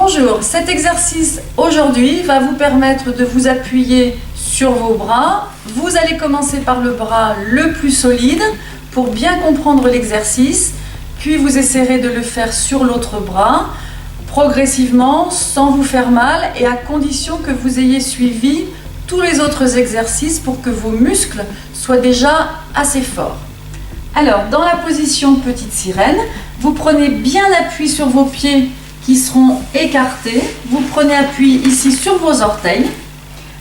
Bonjour, cet exercice aujourd'hui va vous permettre de vous appuyer sur vos bras. Vous allez commencer par le bras le plus solide pour bien comprendre l'exercice, puis vous essaierez de le faire sur l'autre bras, progressivement, sans vous faire mal et à condition que vous ayez suivi tous les autres exercices pour que vos muscles soient déjà assez forts. Alors, dans la position petite sirène, vous prenez bien appui sur vos pieds qui seront écartés. Vous prenez appui ici sur vos orteils.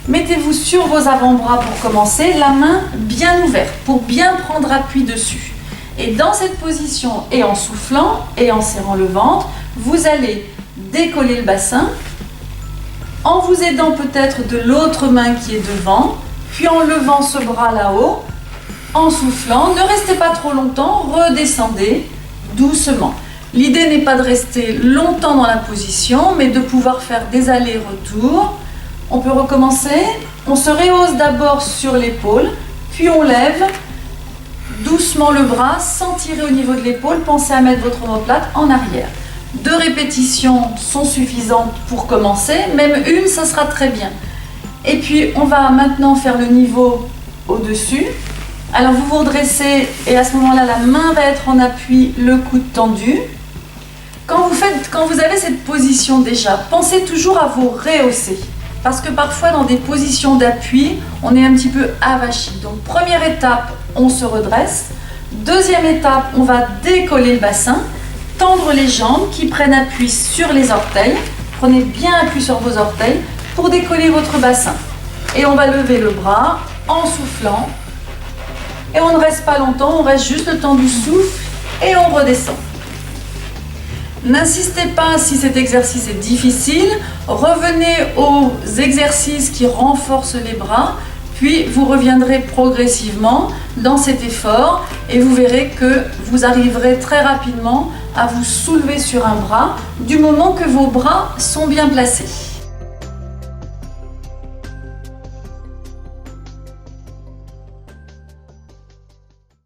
Mettez-vous sur vos avant-bras pour commencer, la main bien ouverte pour bien prendre appui dessus. Et dans cette position, et en soufflant et en serrant le ventre, vous allez décoller le bassin en vous aidant peut-être de l'autre main qui est devant, puis en levant ce bras là-haut, en soufflant. Ne restez pas trop longtemps, redescendez doucement. L'idée n'est pas de rester longtemps dans la position, mais de pouvoir faire des allers-retours. On peut recommencer. On se rehausse d'abord sur l'épaule, puis on lève doucement le bras sans tirer au niveau de l'épaule. Pensez à mettre votre omoplate en arrière. 2 répétitions sont suffisantes pour commencer, même une, ça sera très bien. Et puis on va maintenant faire le niveau au-dessus. Alors vous vous redressez et à ce moment-là, la main va être en appui, le coude tendu. Quand vous avez cette position déjà, pensez toujours à vous rehausser. Parce que parfois dans des positions d'appui, on est un petit peu avachi. Donc première étape, on se redresse. Deuxième étape, on va décoller le bassin, tendre les jambes qui prennent appui sur les orteils. Prenez bien appui sur vos orteils pour décoller votre bassin. Et on va lever le bras en soufflant. Et on ne reste pas longtemps, on reste juste le temps du souffle et on redescend. N'insistez pas si cet exercice est difficile, revenez aux exercices qui renforcent les bras, puis vous reviendrez progressivement dans cet effort et vous verrez que vous arriverez très rapidement à vous soulever sur un bras du moment que vos bras sont bien placés.